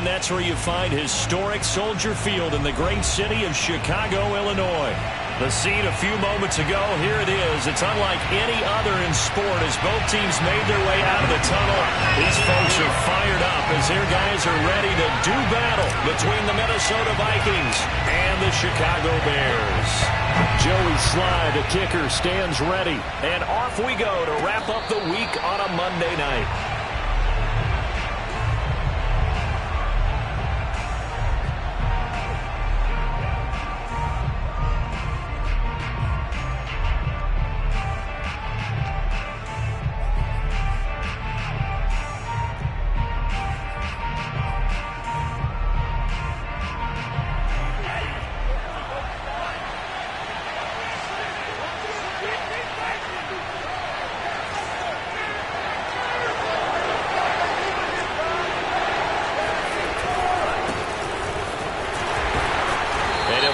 and that's where you find historic Soldier Field in the great city of Chicago, Illinois. The scene a few moments ago, here it is. It's unlike any other in sport as both teams made their way out of the tunnel. These folks are fired up as their guys are ready to do battle between the Minnesota Vikings and the Chicago Bears. Joey Sly, the kicker, stands ready. And off we go to wrap up the week on a Monday night.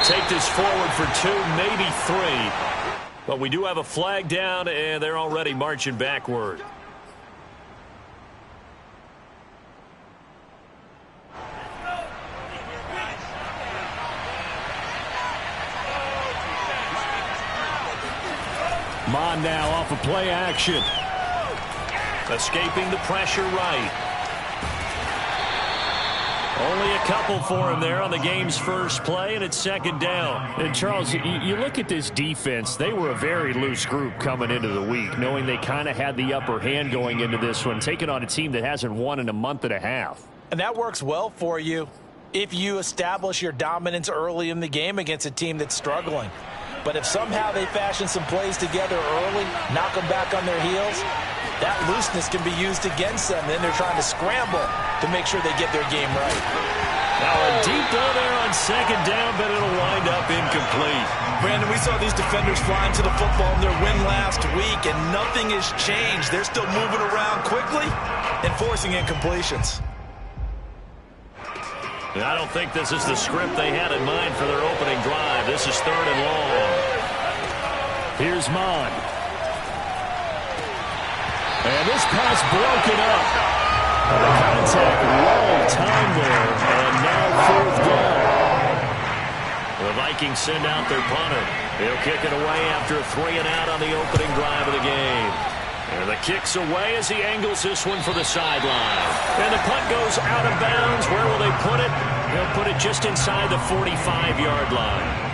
Take this forward for 2, maybe 3. But we do have a flag down, and they're already marching backward. Mon now off of play action. Escaping the pressure right. Only a couple for him there on the game's first play, and it's second down. And, Charles, you look at this defense. They were a very loose group coming into the week, knowing they kind of had the upper hand going into this one, taking on a team that hasn't won in a month and a half. And that works well for you if you establish your dominance early in the game against a team that's struggling. But if somehow they fashion some plays together early, knock them back on their heels, that looseness can be used against them. Then they're trying to scramble to make sure they get their game right. Now a deep ball there on second down, but it'll wind up incomplete. Brandon, we saw these defenders flying to the football in their win last week, and nothing has changed. They're still moving around quickly and forcing incompletions. I don't think this is the script they had in mind for their opening drive. This is 3rd and long. Here's Mon. And this pass broken up. The contact long time there, and now 4th down. The Vikings send out their punter. He'll kick it away after a 3 and out on the opening drive of the game. And the kick's away as he angles this one for the sideline. And the punt goes out of bounds. Where will they put it? They'll put it just inside the 45-yard line.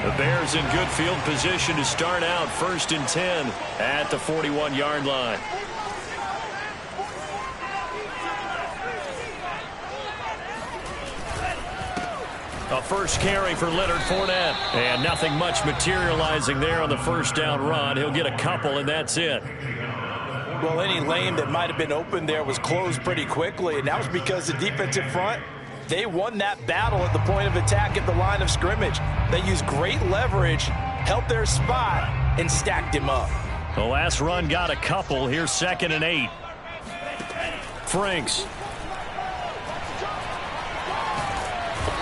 The Bears in good field position to start out 1st and 10 at the 41-yard line. A first carry for Leonard Fournette. And nothing much materializing there on the first down run. He'll get a couple, and that's it. Well, any lane that might have been open there was closed pretty quickly, and that was because the defensive front, they won that battle at the point of attack at the line of scrimmage. They used great leverage, held their spot, and stacked him up. The last run got a couple. Here's 2nd and 8. Franks.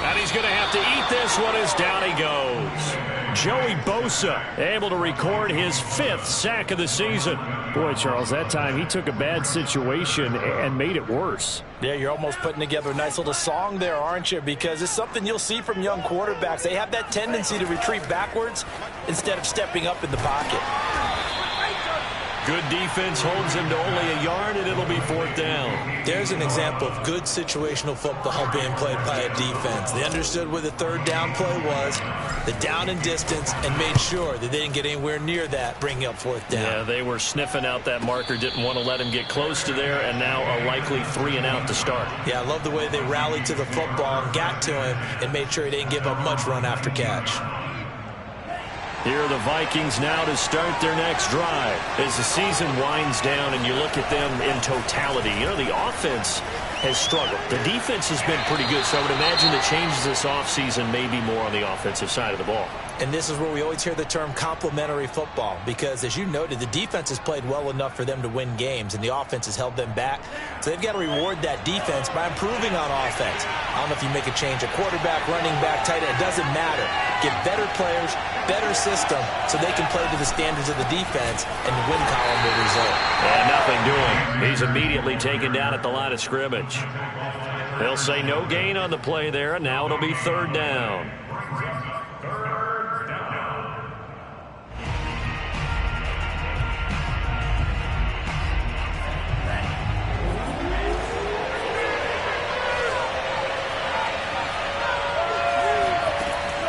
And he's going to have to eat this one as down he goes. Joey Bosa able to record his 5th sack of the season. Boy, Charles, that time he took a bad situation and made it worse. Yeah, you're almost putting together a nice little song there, aren't you? Because it's something you'll see from young quarterbacks. They have that tendency to retreat backwards instead of stepping up in the pocket. Good defense holds him to only a yard, and it'll be 4th down. There's an example of good situational football being played by a defense. They understood where the 3rd down play was, the down and distance, and made sure that they didn't get anywhere near that, bringing up 4th down. Yeah, they were sniffing out that marker, didn't want to let him get close to there, and now a likely 3 and out to start. Yeah, I love the way they rallied to the football and got to him and made sure he didn't give up much run after catch. Here are the Vikings now to start their next drive. As the season winds down and you look at them in totality, you know, the offense has struggled. The defense has been pretty good, so I would imagine the changes this offseason may be more on the offensive side of the ball. And this is where we always hear the term complementary football, because as you noted, the defense has played well enough for them to win games, and the offense has held them back. So they've got to reward that defense by improving on offense. I don't know if you make a change, a quarterback, running back, tight end, it doesn't matter. Get better players, better system, so they can play to the standards of the defense, and the win column will result. And nothing doing. He's immediately taken down at the line of scrimmage. They'll say no gain on the play there, and now it'll be third down.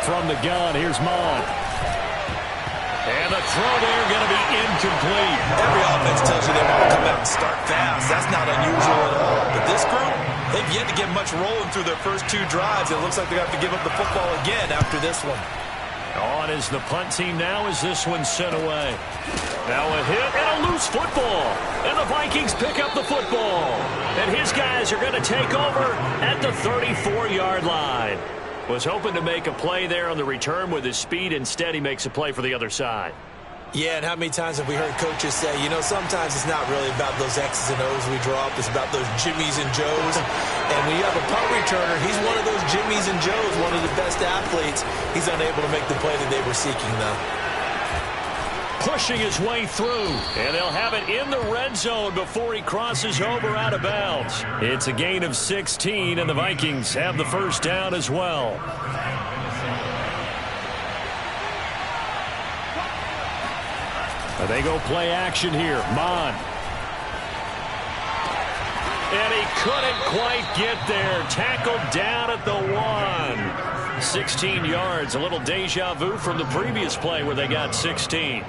From the gun, here's Mloa. And the throw there going to be incomplete. Every offense tells you they want to come out and start fast. That's not unusual at all. But this group, they've yet to get much rolling through their first two drives. It looks like they're going to have to give up the football again after this one. On is the punt team now as this one's sent away. Now a hit and a loose football. And the Vikings pick up the football. And his guys are going to take over at the 34-yard line. Was hoping to make a play there on the return with his speed. Instead, he makes a play for the other side. Yeah, and how many times have we heard coaches say, you know, sometimes it's not really about those X's and O's we draw up. It's about those Jimmies and Joes. And when you have a punt returner, he's one of those Jimmies and Joes, one of the best athletes. He's unable to make the play that they were seeking, though. Pushing his way through, and they'll have it in the red zone before he crosses over out of bounds. It's a gain of 16, and the Vikings have the first down as well. They go play action here. Mon. And he couldn't quite get there. Tackled down at the 1. 16 yards, a little deja vu from the previous play where they got 16.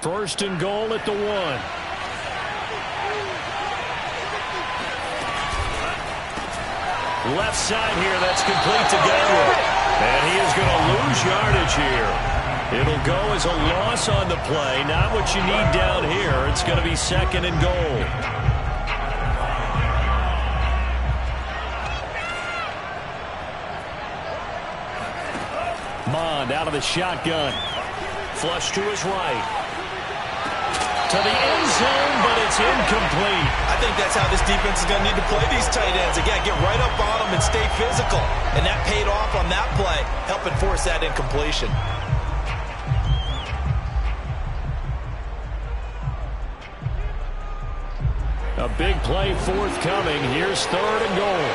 First and goal at the 1. Left side here, that's complete to Godwin. And he is going to lose yardage here. It'll go as a loss on the play. Not what you need down here. It's going to be second and goal. Mond out of the shotgun. Flush to his right. To the end zone, but it's incomplete. I think that's how this defense is going to need to play these tight ends. Again, get right up on them and stay physical. And that paid off on that play, helping force that incompletion. A big play forthcoming. Here's third and goal.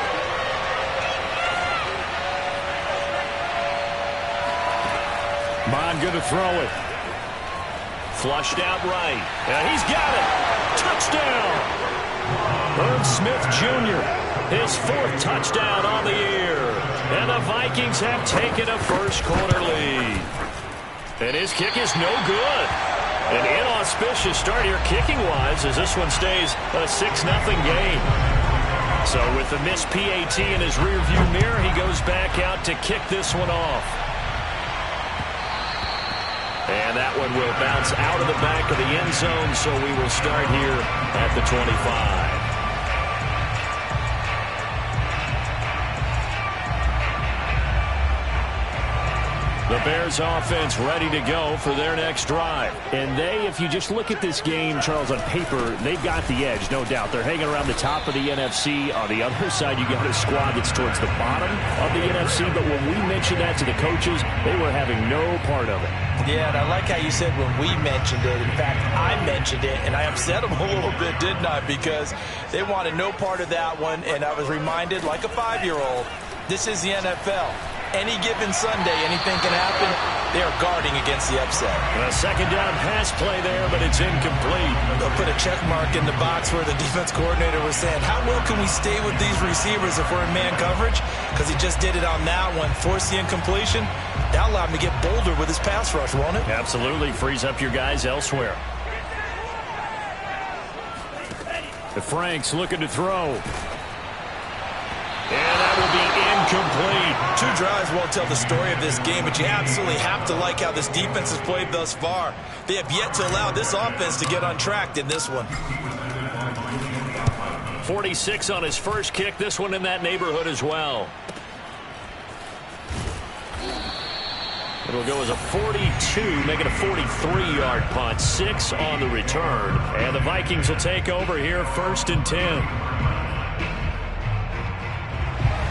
Mond going to throw it. Flushed out right. And he's got it. Touchdown. Herb Smith Jr., his fourth touchdown on the year. And the Vikings have taken a first-quarter lead. And his kick is no good. An inauspicious start here kicking-wise as this one stays a 6-0 game. So with the missed PAT in his rearview mirror, he goes back out to kick this one off. And that one will bounce out of the back of the end zone, so we will start here at the 25. The Bears offense ready to go for their next drive. And they, if you just look at this game, Charles, on paper, they've got the edge, no doubt. They're hanging around the top of the NFC. On the other side, you got a squad that's towards the bottom of the NFC. But when we mentioned that to the coaches, they were having no part of it. Yeah, and I like how you said when we mentioned it. In fact, I mentioned it, and I upset them a little bit, didn't I? Because they wanted no part of that one, and I was reminded, like a 5-year-old, this is the NFL. Any given Sunday, anything can happen. They are guarding against the upset. A second down pass play there, but it's incomplete. They'll put a check mark in the box where the defense coordinator was saying, how well can we stay with these receivers if we're in man coverage? Because he just did it on that one. Force the incompletion. That'll allow him to get bolder with his pass rush, won't it? Absolutely. Frees up your guys elsewhere. The Franks looking to throw. And that will be incomplete. Too drives won't tell the story of this game, but you absolutely have to like how this defense has played thus far. They have yet to allow this offense to get on track in this one. 46 on his first kick. This one in that neighborhood as well. It'll go as a 42, make it a 43-yard punt. 6 on the return. And the Vikings will take over here, 1st and 10.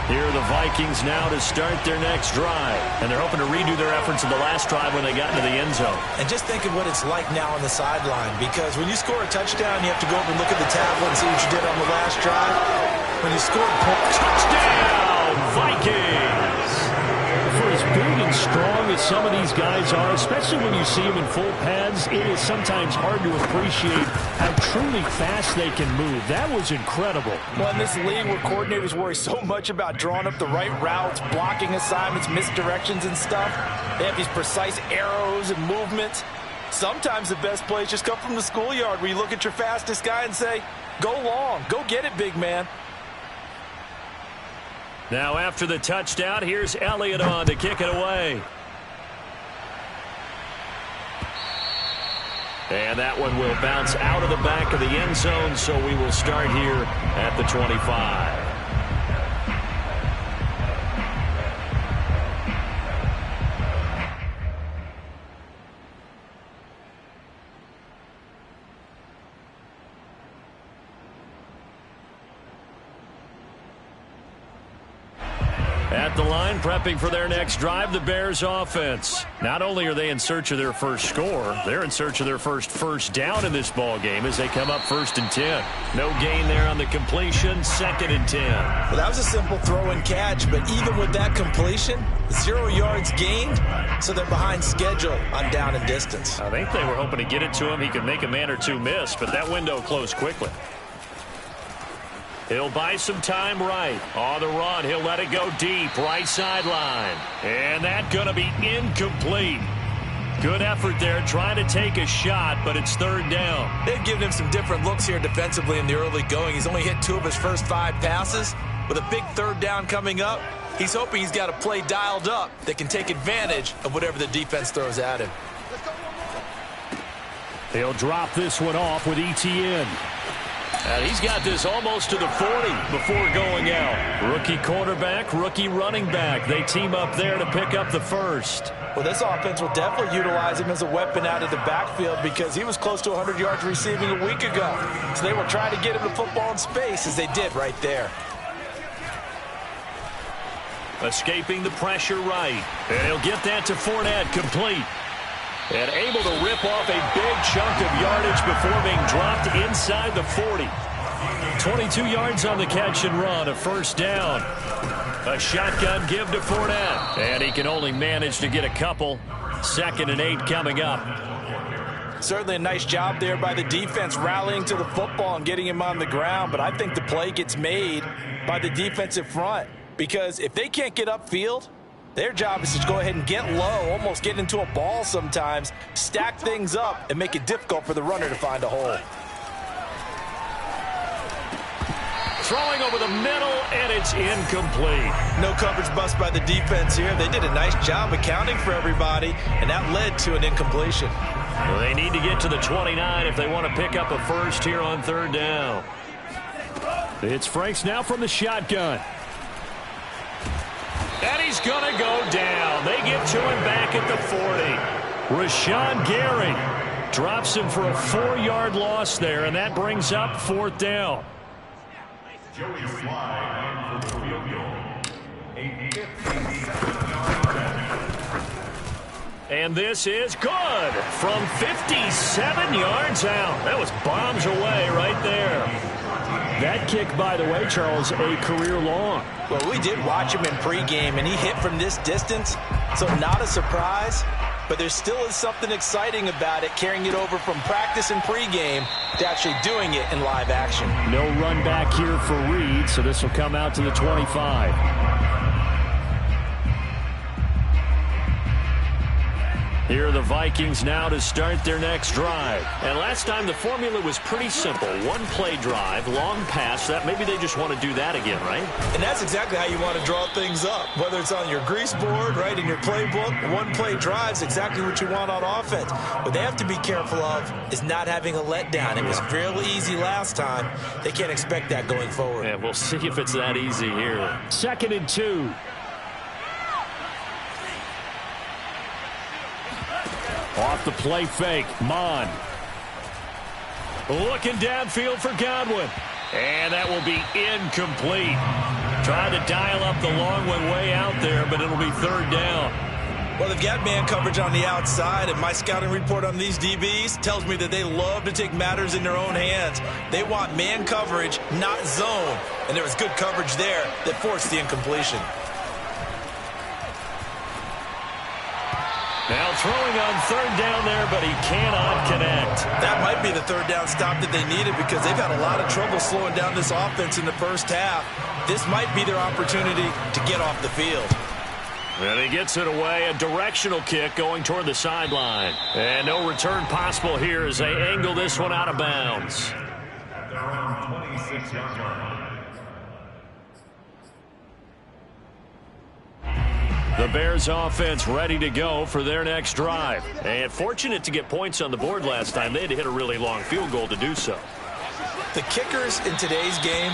Here are the Vikings now to start their next drive. And they're hoping to redo their efforts in the last drive when they got into the end zone. And just think of what it's like now on the sideline, because when you score a touchdown, you have to go over and look at the tablet and see what you did on the last drive. When you scored touchdown, Vikings! For as big and strong as some of these guys are, especially when you see them in full pads, it is sometimes hard to appreciate how truly fast they can move. That was incredible. Well, in this league where coordinators worry so much about drawing up the right routes, blocking assignments, misdirections and stuff, they have these precise arrows and movements. Sometimes the best plays just come from the schoolyard where you look at your fastest guy and say, go long, go get it, big man. Now after the touchdown, here's Elliott on to kick it away. And that one will bounce out of the back of the end zone, so we will start here at the 25. At the line, prepping for their next drive, the Bears offense. Not only are they in search of their first score, they're in search of their first down in this ball game as they come up 1st and 10. No gain there on the completion, 2nd and 10. Well, that was a simple throw and catch, but even with that completion, 0 yards gained, so they're behind schedule on down and distance. I think they were hoping to get it to him. He could make a man or two miss, but that window closed quickly. He'll buy some time right. On the run, he'll let it go deep, right sideline. And that's going to be incomplete. Good effort there, trying to take a shot, but it's 3rd down. They've given him some different looks here defensively in the early going. He's only hit 2 of his first 5 passes. With a big 3rd down coming up, he's hoping he's got a play dialed up that can take advantage of whatever the defense throws at him. They'll drop this one off with ETN. And he's got this almost to the 40 before going out. Rookie quarterback, rookie running back. They team up there to pick up the first. Well, this offense will definitely utilize him as a weapon out of the backfield because he was close to 100 yards receiving a week ago. So they will try to get him the football in space as they did right there. Escaping the pressure right. And he'll get that to Fournette, complete. And able to rip off a big chunk of yardage before being dropped inside the 40. 22 yards on the catch and run, a 1st down. A shotgun give to Fournette. And he can only manage to get a couple. 2nd and 8 coming up. Certainly a nice job there by the defense rallying to the football and getting him on the ground. But I think the play gets made by the defensive front. Because if they can't get upfield, their job is to go ahead and get low, almost get into a ball sometimes, stack things up, and make it difficult for the runner to find a hole. Throwing over the middle, and it's incomplete. No coverage bust by the defense here. They did a nice job accounting for everybody, and that led to an incompletion. Well, they need to get to the 29 if they want to pick up a first here on 3rd down. It's Franks now from the shotgun. And he's going to go down. They get to him back at the 40. Rashawn Gary drops him for a 4-yard loss there, and that brings up 4th down. And this is good from 57 yards out. That was bombs away right there. That kick, by the way, Charles, a career long. Well, we did watch him in pregame, and he hit from this distance, so not a surprise. But there still is something exciting about it, carrying it over from practice and pregame to actually doing it in live action. No run back here for Reed, so this will come out to the 25. Here are the Vikings now to start their next drive. And last time the formula was pretty simple. One-play drive, long pass. That maybe they just want to do that again, right? And that's exactly how you want to draw things up. Whether it's on your grease board, right, in your playbook, one-play drive's exactly what you want on offense. What they have to be careful of is not having a letdown. It was fairly easy last time. They can't expect that going forward. Yeah, we'll see if it's that easy here. 2nd and 2. Off the play fake, Mon. Looking downfield for Godwin. And that will be incomplete. Trying to dial up the long one way out there, but it'll be 3rd down. Well, they've got man coverage on the outside, and my scouting report on these DBs tells me that they love to take matters in their own hands. They want man coverage, not zone. And there was good coverage there that forced the incompletion. Now throwing on 3rd down there, but he cannot connect. That might be the 3rd down stop that they needed because they've had a lot of trouble slowing down this offense in the first half. This might be their opportunity to get off the field. And he gets it away, a directional kick going toward the sideline. And no return possible here as they angle this one out of bounds. The Bears offense ready to go for their next drive. And fortunate to get points on the board last time. They had to hit a really long field goal to do so. The kickers in today's game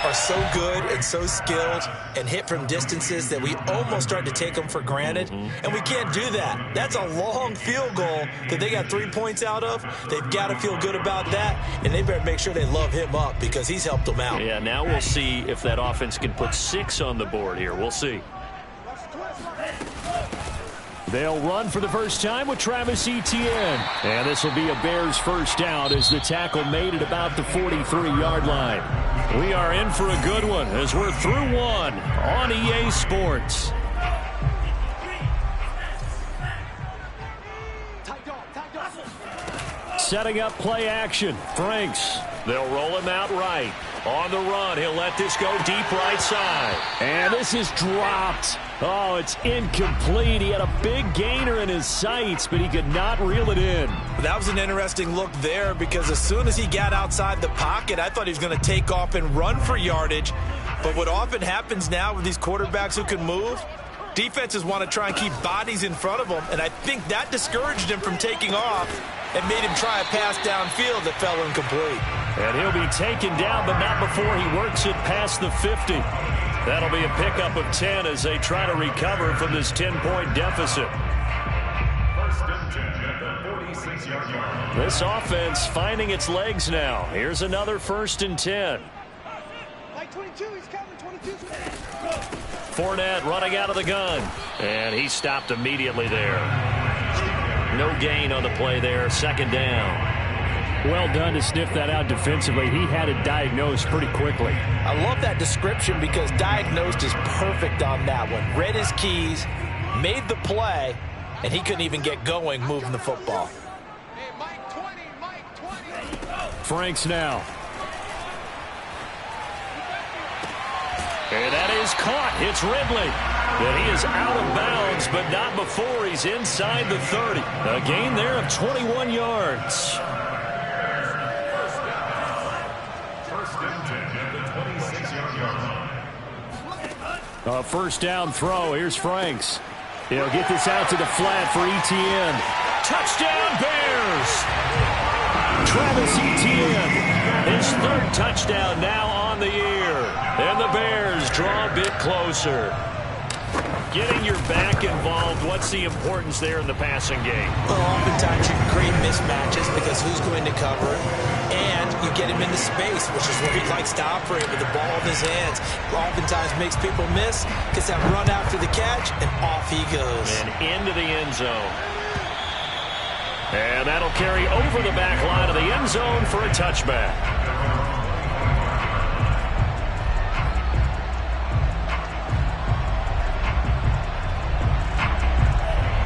are so good and so skilled and hit from distances that we almost start to take them for granted. And we can't do that. That's a long field goal that they got 3 points out of. They've got to feel good about that, and they better make sure they love him up because he's helped them out. Yeah, now we'll see if that offense can put 6 on the board here. We'll see. They'll run for the first time with Travis Etienne. And this will be a Bears first down as the tackle made at about the 43-yard line. We are in for a good one as we're through one on EA Sports. Setting up play action. Franks. They'll roll him out right. On the run, he'll let this go deep right side. And this is dropped. Oh, it's incomplete. He had a big gainer in his sights, but he could not reel it in. That was an interesting look there because as soon as he got outside the pocket, I thought he was going to take off and run for yardage. But what often happens now with these quarterbacks who can move, defenses want to try and keep bodies in front of them, and I think that discouraged him from taking off and made him try a pass downfield that fell incomplete. And he'll be taken down, but not before he works it past the 50. That'll be a pickup of 10 as they try to recover from this 10-point deficit. This offense finding its legs now. Here's another 1st and 10. Fournette running out of the gun. And he stopped immediately there. No gain on the play there. 2nd down. Well done to sniff that out defensively. He had it diagnosed pretty quickly. I love that description because diagnosed is perfect on that one. Read his keys, made the play, and he couldn't even get going moving the football. Franks now. And that is caught. It's Ridley. And he is out of bounds, but not before he's inside the 30. A gain there of 21 yards. A 1st down throw. Here's Franks. He'll get this out to the flat for Etienne. Touchdown, Bears! Travis Etienne, his 3rd touchdown now on the year. And the Bears draw a bit closer. Getting your back involved, what's the importance there in the passing game? Well, oftentimes you can create mismatches because who's going to cover it? And you get him into space, which is where he likes to operate with the ball in his hands. Oftentimes makes people miss, gets that run after the catch, and off he goes. And into the end zone. And that'll carry over the back line of the end zone for a touchback.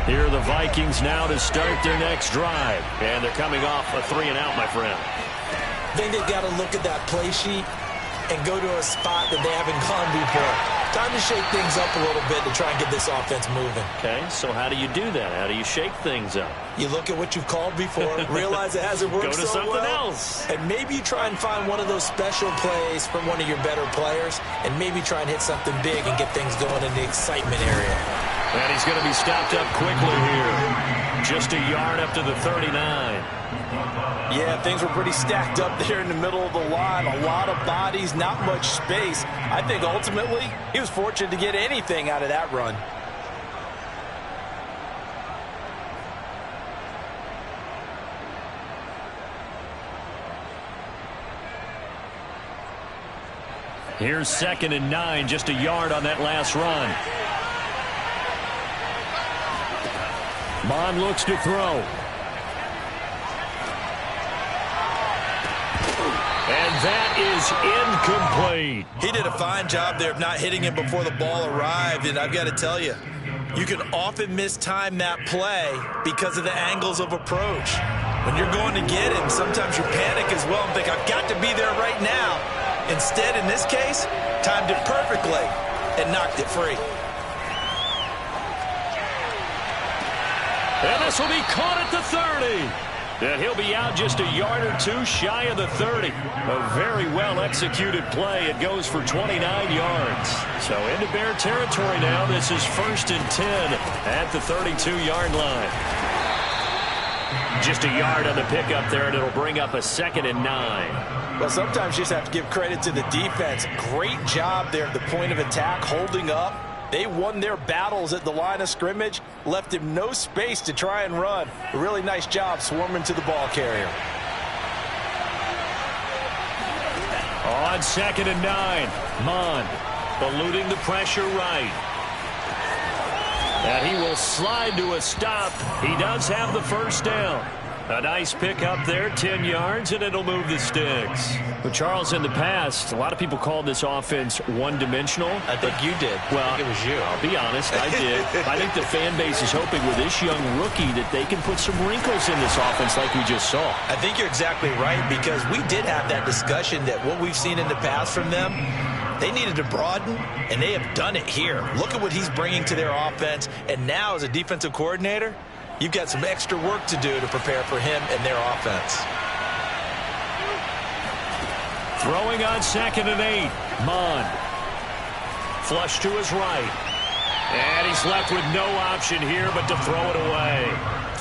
Here are the Vikings now to start their next drive. And they're coming off a 3-and-out, my friend. I think they've got to look at that play sheet and go to a spot that they haven't gone before. Time to shake things up a little bit to try and get this offense moving. Okay, so how do you do that? How do you shake things up? You look at what you've called before, realize it hasn't worked Go to so something well, else. and maybe you try and find one of those special plays from one of your better players, and maybe try and hit something big and get things going in the excitement area. And he's going to be stopped up quickly here. Just a yard up to the 39. Yeah, things were pretty stacked up there in the middle of the line. A lot of bodies, not much space. I think ultimately he was fortunate to get anything out of that run. Here's 2nd and 9, just a yard on that last run. Mon looks to throw. And that is incomplete. He did a fine job there of not hitting him before the ball arrived, and I've got to tell you, you can often mistime that play because of the angles of approach. When you're going to get him, sometimes you panic as well and think, I've got to be there right now. Instead, in this case, timed it perfectly and knocked it free. And this will be caught at the 30. And he'll be out just a yard or two shy of the 30. A very well-executed play. It goes for 29 yards. So into Bear territory now. This is 1st and 10 at the 32-yard line. Just a yard on the pickup there, and it'll bring up a 2nd and 9. Well, sometimes you just have to give credit to the defense. Great job there at the point of attack, holding up. They won their battles at the line of scrimmage, left him no space to try and run. A really nice job swarming to the ball carrier. On 2nd and 9, Mon eluding the pressure right. And he will slide to a stop. He does have the first down. A nice pickup there, 10 yards, and it'll move the sticks. But Charles, in the past, a lot of people called this offense one-dimensional. I think you did. Well, I think it was you. I'll be honest, I did. I think the fan base is hoping with this young rookie that they can put some wrinkles in this offense like we just saw. I think you're exactly right, because we did have that discussion that what we've seen in the past from them, they needed to broaden, and they have done it here. Look at what he's bringing to their offense, and now as a defensive coordinator, you've got some extra work to do to prepare for him and their offense. Throwing on 2nd and 8, Mon. Flush to his right. And he's left with no option here but to throw it away.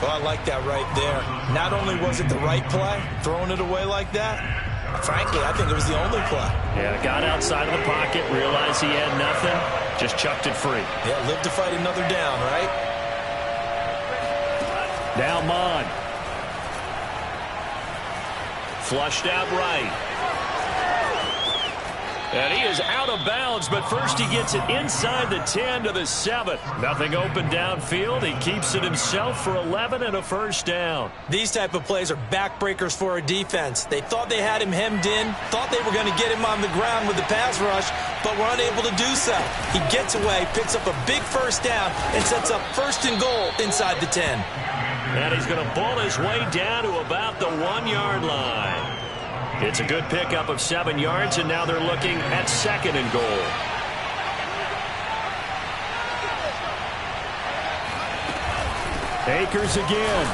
Well, I like that right there. Not only was it the right play, throwing it away like that, frankly, I think it was the only play. Yeah, got outside of the pocket, realized he had nothing, just chucked it free. Yeah, live to fight another down, right? Now Mon. Flushed out right. And he is out of bounds, but first he gets it inside the 10 to the 7. Nothing open downfield. He keeps it himself for 11 and a first down. These type of plays are backbreakers for a defense. They thought they had him hemmed in, thought they were going to get him on the ground with the pass rush, but were unable to do so. He gets away, picks up a big first down, and sets up 1st and goal inside the 10. And he's going to pull his way down to about the 1-yard line. It's a good pickup of 7 yards, and now they're looking at 2nd and goal. Akers again.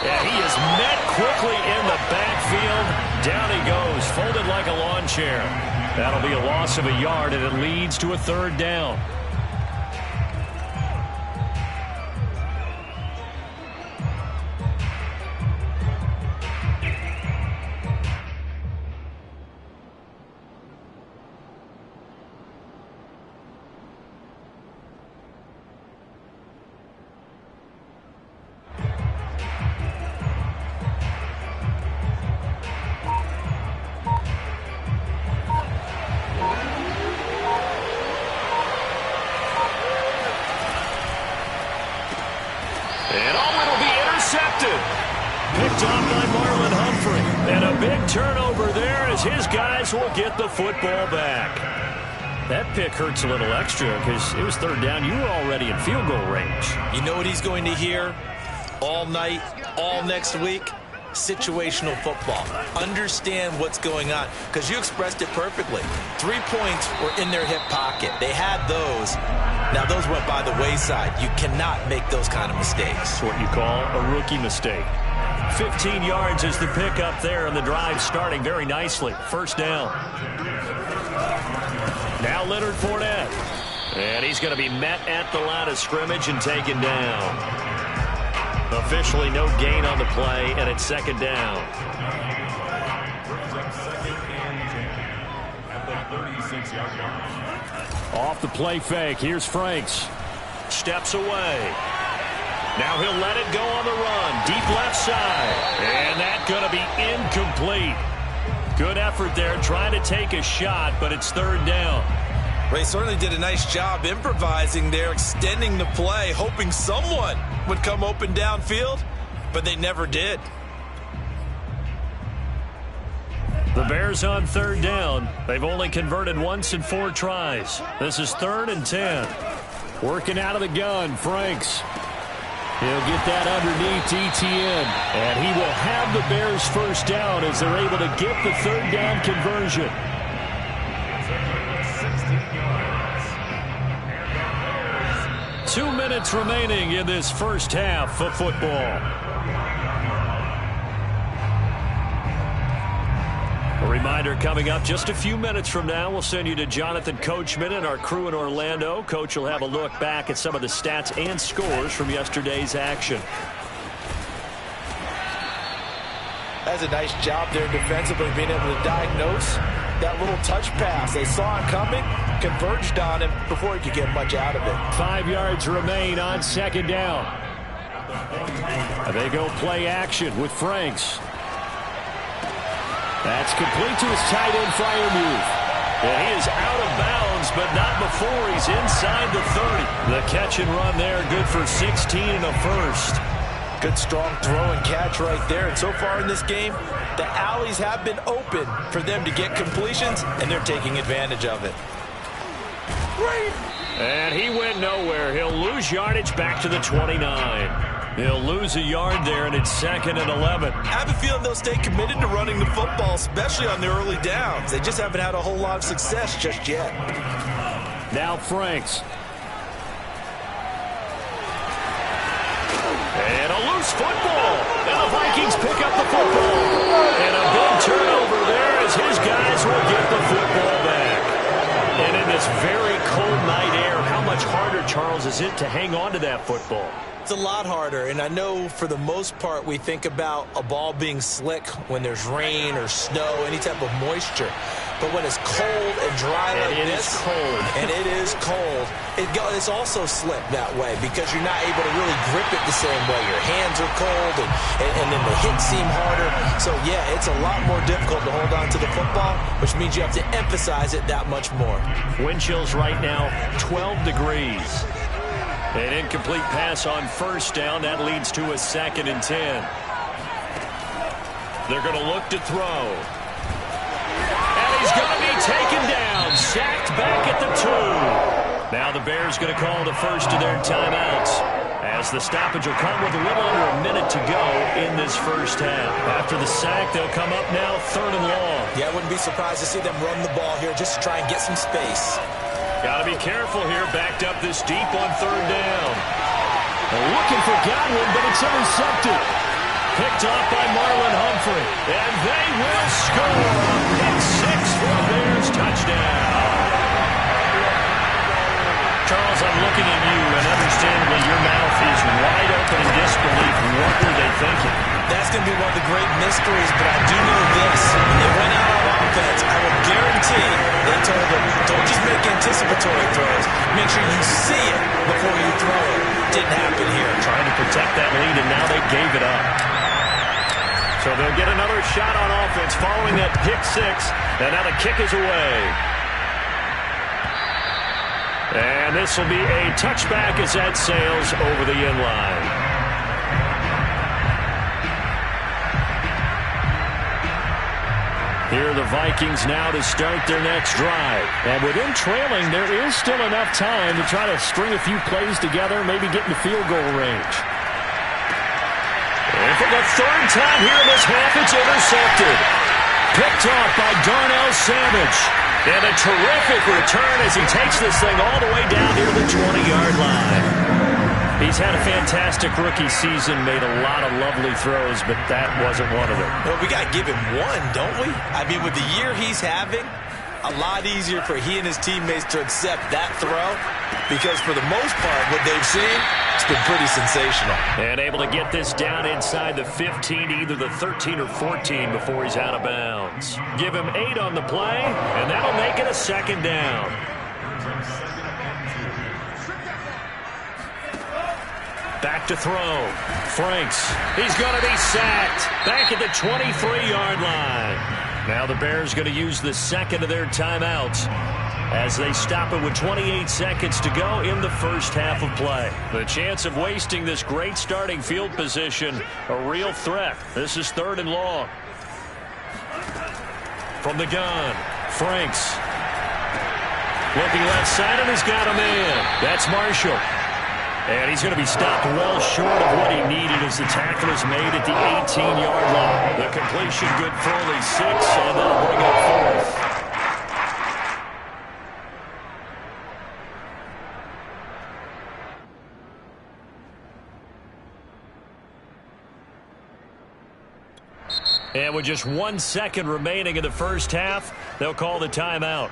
Yeah, he is met quickly in the backfield. Down he goes, folded like a lawn chair. That'll be a loss of a yard, and it leads to a 3rd down. Picked off by Marlon Humphrey. And a big turnover there as his guys will get the football back. That pick hurts a little extra because it was 3rd down. You were already in field goal range. You know what he's going to hear all night, all next week? situational football. Understand what's going on, because you expressed it perfectly. 3 points were in their hip pocket. They had those. Now, those went by the wayside. You cannot make those kind of mistakes. That's what you call a rookie mistake. 15 yards is the pickup there, and the drive starting very nicely. First down. Now Leonard Fournette. And he's going to be met at the line of scrimmage and taken down. Officially no gain on the play, and it's second down. Off the play fake. Here's Franks. Steps away. Now he'll let it go on the run. Deep left side. And that's going to be incomplete. Good effort there trying to take a shot, but it's third down. Ray certainly did a nice job improvising there, extending the play, hoping someone would come open downfield, but they never did. The Bears on third down. They've only converted once in 4 tries. This is 3rd and 10. Working out of the gun, Franks. He'll get that underneath Etienne. And he will have the Bears first down as they're able to get the third down conversion. Two minutes remaining in this first half of football. A reminder coming up just a few minutes from now. We'll send you to Jonathan Coachman and our crew in Orlando. Coach will have a look back at some of the stats and scores from yesterday's action. That's a nice job there defensively, being able to diagnose that little touch pass. They saw it coming, converged on him before he could get much out of it. 5 yards remain on second down. They go play action with Franks. That's complete to his tight end Freiermuth. And he is out of bounds, but not before he's inside the 30. The catch and run there, good for 16 and a first. Good strong throw and catch right there. And so far in this game, the alleys have been open for them to get completions, and they're taking advantage of it. And he went nowhere. He'll lose yardage back to the 29. He'll lose a yard there, and it's 2nd and 11. I have a feeling they'll stay committed to running the football, especially on the early downs. They just haven't had a whole lot of success just yet. Now Franks. And a loose football. And the Vikings pick up the football. And a big turnover there as his guys will get the football back. And in this very cold night air, how much harder, Charles, is it to hang on to that football? It's a lot harder, and I know for the most part we think about a ball being slick when there's rain or snow, any type of moisture. But when it's cold and dry like this, and it is cold, it's also slick that way because you're not able to really grip it the same way. Your hands are cold, and then the hits seem harder. So, yeah, it's a lot more difficult to hold on to the football, which means you have to emphasize it that much more. Wind chills right now, 12 degrees. An incomplete pass on first down. That leads to a 2nd and 10. They're going to look to throw. And he's going to be taken down. Sacked back at the 2. Now the Bears going to call the first of their timeouts, as the stoppage will come with a little under a minute to go in this first half. After the sack, they'll come up now 3rd and long. Yeah, I wouldn't be surprised to see them run the ball here just to try and get some space. Got to be careful here, backed up this deep on 3rd down. Looking for Godwin, but it's intercepted. Picked off by Marlon Humphrey. And they will score a pick 6 for a Bears touchdown. Charles, I'm looking at you, and understandably your mouth is wide open in disbelief. What were they thinking? That's going to be one of the great mysteries, but I do know this. When they went out on offense, I will guarantee they told them, don't just make anticipatory throws. Make sure you see it before you throw it. Didn't happen here. Trying to protect that lead, and now they gave it up. So they'll get another shot on offense following that pick 6, and now the kick is away. And this will be a touchback as that sails over the end line. Here are the Vikings now to start their next drive. And with them trailing, there is still enough time to try to string a few plays together, maybe get into field goal range. And for the third time here in this half, it's intercepted. Picked off by Darnell Savage. And a terrific return as he takes this thing all the way down near the 20-yard line. He's had a fantastic rookie season, made a lot of lovely throws, but that wasn't one of them. Well, we got to give him one, don't we? I mean, with the year he's having, a lot easier for he and his teammates to accept that throw because for the most part, what they've seen, it's been pretty sensational. And able to get this down inside the 15, either the 13 or 14 before he's out of bounds. Give him 8 on the play, and that'll make it a second down. Back to throw. Franks. He's going to be sacked. Back at the 23-yard line. Now the Bears going to use the second of their timeouts as they stop it with 28 seconds to go in the first half of play. The chance of wasting this great starting field position, a real threat. This is 3rd and long. From the gun, Franks. Looking left side, and he's got a man. That's Marshall. And he's going to be stopped well short of what he needed as the tackle is made at the 18-yard line. The completion good for only 6, and they'll bring up 4th. And with just 1 second remaining in the first half, they'll call the timeout.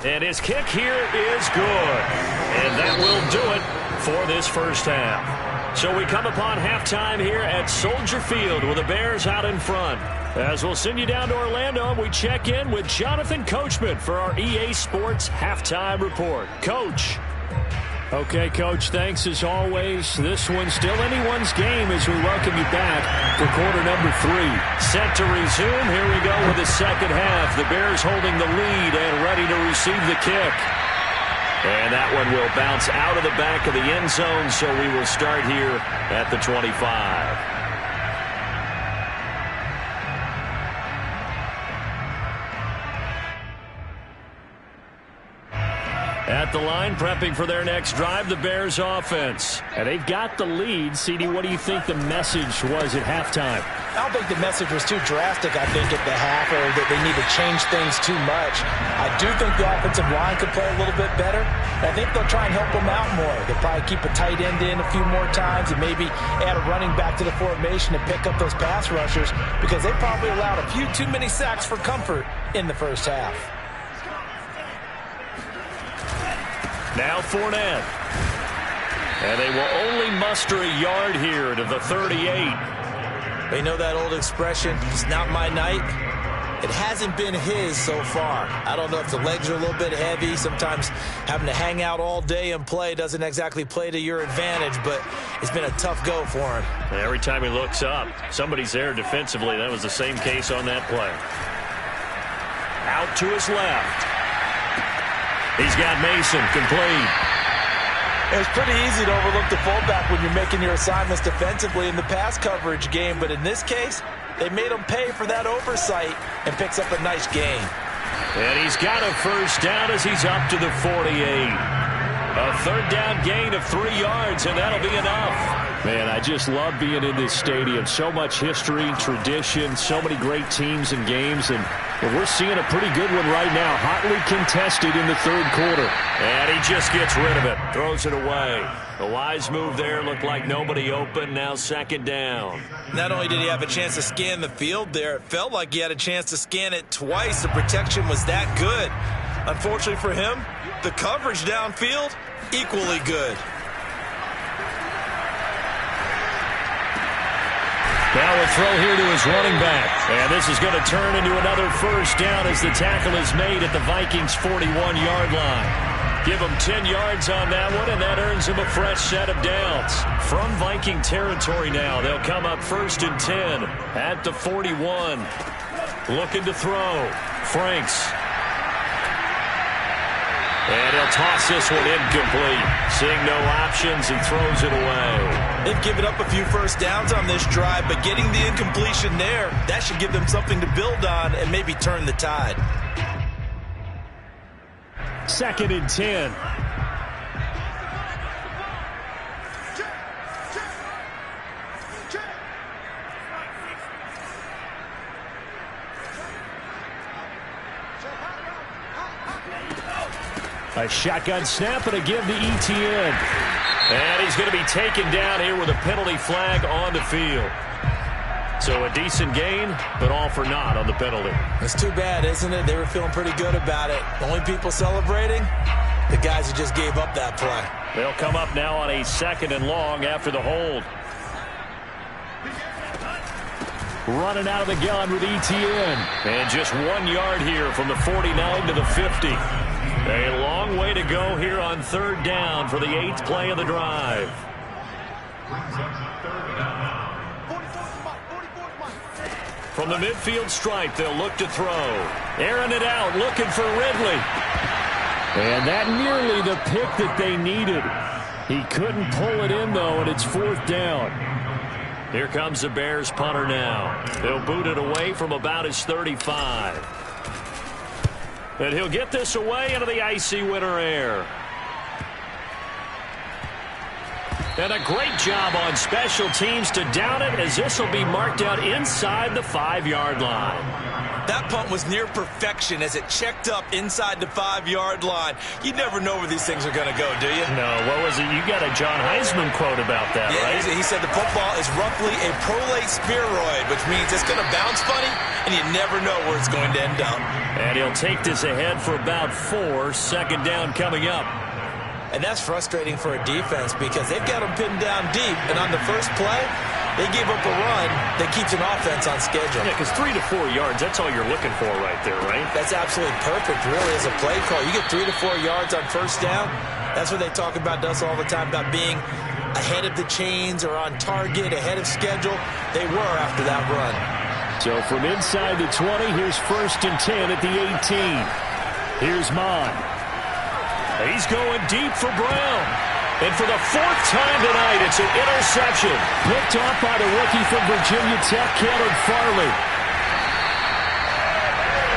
And his kick here is good. And that will do it for this first half. So we come upon halftime here at Soldier Field with the Bears out in front. As we'll send you down to Orlando, and we check in with Jonathan Coachman for our EA Sports Halftime Report. Coach. Okay, Coach, thanks as always. This one's still anyone's game as we welcome you back for quarter number 3. Set to resume. Here we go with the second half. The Bears holding the lead and ready to receive the kick. And that one will bounce out of the back of the end zone, so we will start here at the 25. At the line, prepping for their next drive, the Bears offense. And they've got the lead. CD, what do you think the message was at halftime? I don't think the message was too drastic, I think, at the half, or that they need to change things too much. I do think the offensive line could play a little bit better. I think they'll try and help them out more. They'll probably keep a tight end in a few more times and maybe add a running back to the formation to pick up those pass rushers because they probably allowed a few too many sacks for comfort in the first half. Now Fournette. And they will only muster a yard here to the 38. They know that old expression, it's not my night. It hasn't been his so far. I don't know if the legs are a little bit heavy. Sometimes having to hang out all day and play doesn't exactly play to your advantage, but it's been a tough go for him. And every time he looks up, somebody's there defensively. That was the same case on that play. Out to his left. He's got Mason complete. It's pretty easy to overlook the fullback when you're making your assignments defensively in the pass coverage game, but in this case, they made him pay for that oversight and picks up a nice gain. And he's got a first down as he's up to the 48. A third down gain of 3 yards, and that'll be enough. Man, I just love being in this stadium. So much history, tradition, so many great teams and games, and we're seeing a pretty good one right now. Hotly contested in the third quarter. And he just gets rid of it, throws it away. The wise move there, looked like nobody open, now second down. Not only did he have a chance to scan the field there, it felt like he had a chance to scan it twice. The protection was that good. Unfortunately for him, the coverage downfield, equally good. Now a throw here to his running back. And this is going to turn into another first down as the tackle is made at the Vikings' 41-yard line. Give him 10 yards on that one, and that earns him a fresh set of downs. From Viking territory now, they'll come up 1st and 10 at the 41. Looking to throw. Franks. And he'll toss this one incomplete. Seeing no options, he throws it away. They've given up a few first downs on this drive, but getting the incompletion there, that should give them something to build on and maybe turn the tide. 2nd and 10. A shotgun snap and a give to ETN. And he's going to be taken down here with a penalty flag on the field. So a decent gain, but all for naught on the penalty. It's too bad, isn't it? They were feeling pretty good about it. The only people celebrating, the guys who just gave up that play. They'll come up now on a 2nd and long after the hold. Running out of the gun with ETN. And just 1 yard here from the 49 to the 50. A long way to go here on 3rd down for the 8th play of the drive. From the midfield stripe, they'll look to throw. Airing it out, looking for Ridley. And that nearly the pick that they needed. He couldn't pull it in, though, and it's 4th down. Here comes the Bears punter now. They'll boot it away from about his 35. And he'll get this away into the icy winter air. And a great job on special teams to down it, as this will be marked out inside the 5-yard line. That punt was near perfection as it checked up inside the 5-yard line. You never know where these things are going to go, do you? No, what was it? You got a John Heisman quote about that, right? He said the football is roughly a prolate spheroid, which means it's going to bounce funny, and you never know where it's going to end up. And he'll take this ahead for about 4. 2nd down coming up. And that's frustrating for a defense because they've got them pinned down deep, and on the first play, they gave up a run that keeps an offense on schedule. Yeah, because 3 to 4 yards, that's all you're looking for right there, right? That's absolutely perfect, really, as a play call. You get 3 to 4 yards on 1st down. That's what they talk about us all the time, about being ahead of the chains or on target, ahead of schedule. They were after that run. So from inside the 20, here's 1st and 10 at the 18. Here's Mon. He's going deep for Brown. And for the 4th time tonight, it's an interception. Picked off by the rookie from Virginia Tech, Caleb Farley.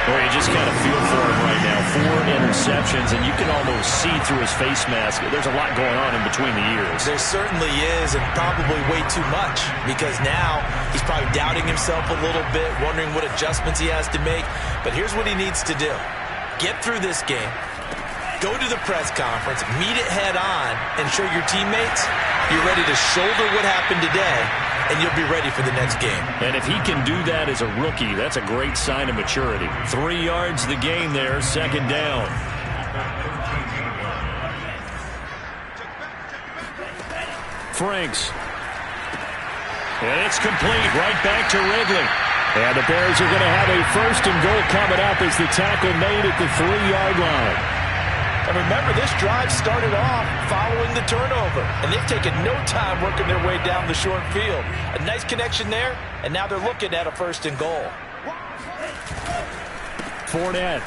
Well, you just kind of feel for him right now. 4 interceptions, and you can almost see through his face mask. There's a lot going on in between the ears. There certainly is, and probably way too much, because now he's probably doubting himself a little bit, wondering what adjustments he has to make. But here's what he needs to do. Get through this game. Go to the press conference, meet it head on, and show your teammates you're ready to shoulder what happened today, and you'll be ready for the next game. And if he can do that as a rookie, that's a great sign of maturity. 3 yards the gain there, 2nd down. Franks. And it's complete, right back to Ridley. And the Bears are going to have a 1st and goal coming up as the tackle made at the 3-yard line. And remember, this drive started off following the turnover, and they've taken no time working their way down the short field. A nice connection there, and now they're looking at a 1st and goal. Fournette.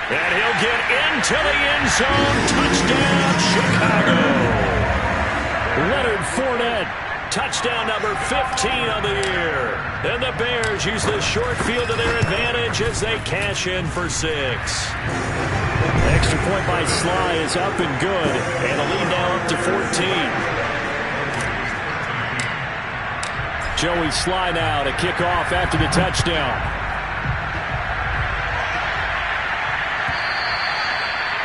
And he'll get into the end zone. Touchdown, Chicago. Leonard Fournette. Touchdown number 15 of the year. And the Bears use the short field to their advantage as they cash in for 6. Extra point by Sly is up and good. And the lead now up to 14. Joey Sly now to kick off after the touchdown.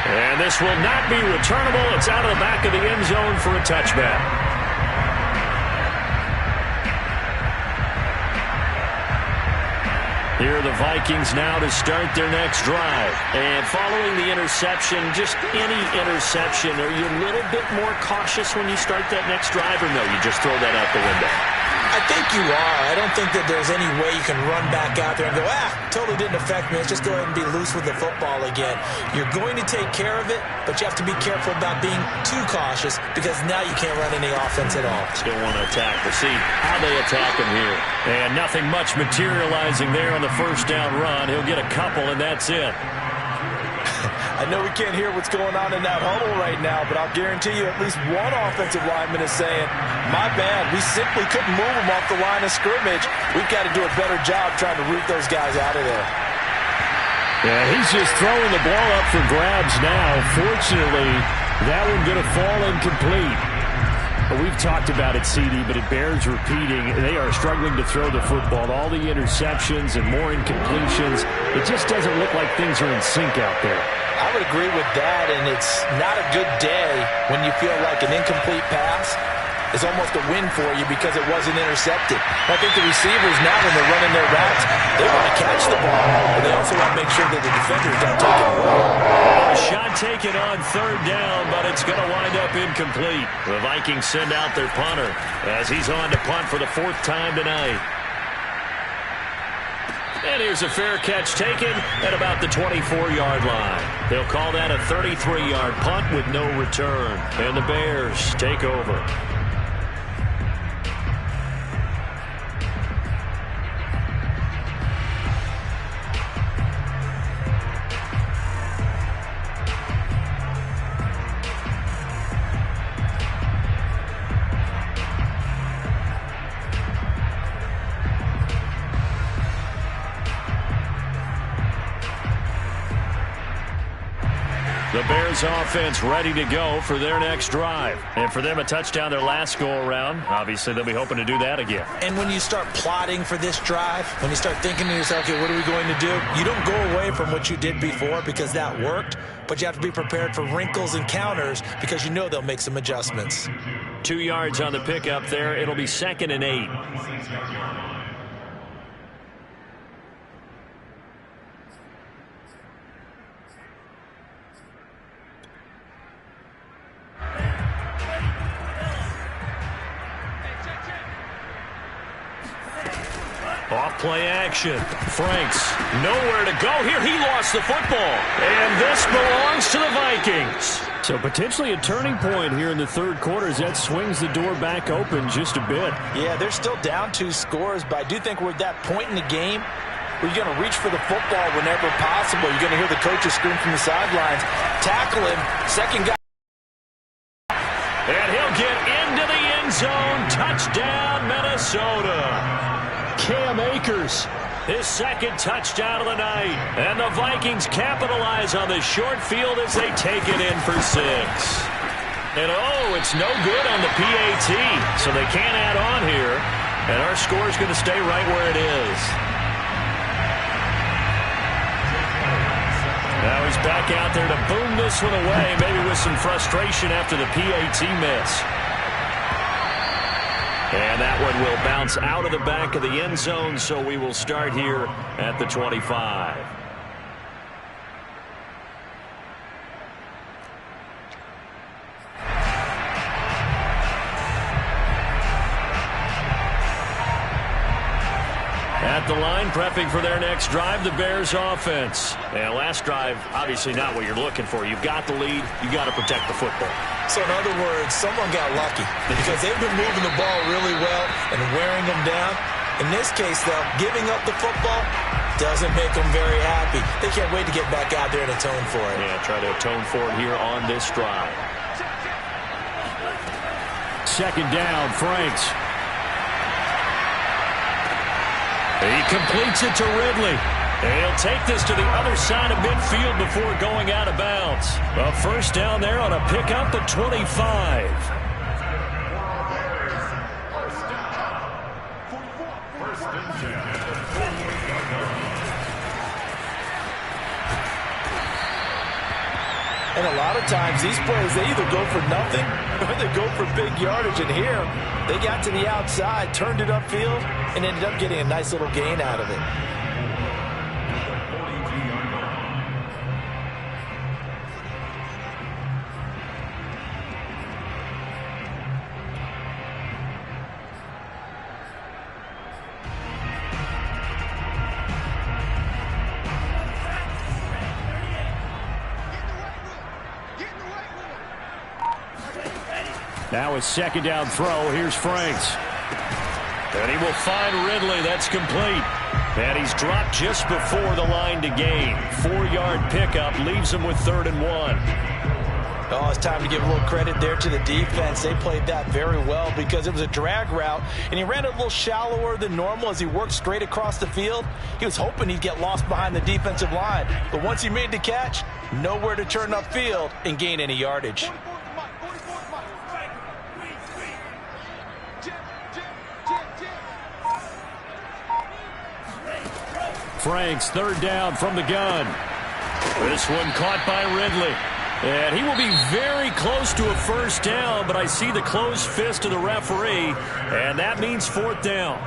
And this will not be returnable. It's out of the back of the end zone for a touchback. Here are the Vikings now to start their next drive. And following the interception, just any interception, are you a little bit more cautious when you start that next drive, or no, you just throw that out the window? I think you are. I don't think that there's any way you can run back out there and go, totally didn't affect me. Let's just go ahead and be loose with the football again. You're going to take care of it, but you have to be careful about being too cautious because now you can't run any offense at all. Still want to attack. We'll see how they attack him here. And nothing much materializing there on the 1st down run. He'll get a couple, and that's it. I know we can't hear what's going on in that huddle right now, but I'll guarantee you at least one offensive lineman is saying, my bad, we simply couldn't move them off the line of scrimmage. We've got to do a better job trying to root those guys out of there. Yeah, he's just throwing the ball up for grabs now. Fortunately, that one going to fall incomplete. We've talked about it, CD, but it bears repeating. They are struggling to throw the football. All the interceptions and more incompletions. It just doesn't look like things are in sync out there. I would agree with that, and it's not a good day when you feel like an incomplete pass is almost a win for you because it wasn't intercepted. I think the receivers now, when they're running their routes, they want to catch the ball, but they also want to make sure that the defenders don't take it away. A shot taken on third down, but it's going to wind up incomplete. The Vikings send out their punter as he's on to punt for the 4th time tonight. And here's a fair catch taken at about the 24-yard line. They'll call that a 33-yard punt with no return. And the Bears take over. The Bears offense ready to go for their next drive. And for them, a touchdown their last go-around. Obviously, they'll be hoping to do that again. And when you start plotting for this drive, when you start thinking to yourself, okay, what are we going to do? You don't go away from what you did before because that worked, but you have to be prepared for wrinkles and counters because you know they'll make some adjustments. 2 yards on the pickup there. It'll be 2nd and 8. Off-play action. Franks, nowhere to go here. He lost the football. And this belongs to the Vikings. So potentially a turning point here in the 3rd quarter as that swings the door back open just a bit. Yeah, they're still down 2 scores, but I do think we're at that point in the game where you're going to reach for the football whenever possible. You're going to hear the coaches scream from the sidelines. Tackle him. Second guy. And he'll get into the end zone. Touchdown, Minnesota. Cam Akers, his 2nd touchdown of the night. And the Vikings capitalize on the short field as they take it in for 6. And oh, it's no good on the PAT, so they can't add on here. And our score is going to stay right where it is. Now he's back out there to boom this one away, maybe with some frustration after the PAT miss. And that one will bounce out of the back of the end zone, so we will start here at the 25. At the line, prepping for their next drive, the Bears offense. And last drive, obviously not what you're looking for. You've got the lead. You've got to protect the football. So in other words, someone got lucky because they've been moving the ball really well and wearing them down. In this case, though, giving up the football doesn't make them very happy. They can't wait to get back out there and atone for it. Yeah, try to atone for it here on this drive. 2nd down, Franks. He completes it to Ridley. And he'll take this to the other side of midfield before going out of bounds. A 1st down there on a pickup at 25. And a lot of times these plays, they either go for nothing or they go for big yardage. And here, they got to the outside, turned it upfield, and ended up getting a nice little gain out of it. Now a 2nd down throw. Here's Franks. And he will find Ridley. That's complete. And he's dropped just before the line to gain. 4-yard pickup leaves him with 3rd and 1. Oh, it's time to give a little credit there to the defense. They played that very well because it was a drag route, and he ran it a little shallower than normal as he worked straight across the field. He was hoping he'd get lost behind the defensive line, but once he made the catch, nowhere to turn upfield and gain any yardage. Franks, 3rd down from the gun. This one caught by Ridley. And he will be very close to a 1st down, but I see the closed fist of the referee, and that means 4th down.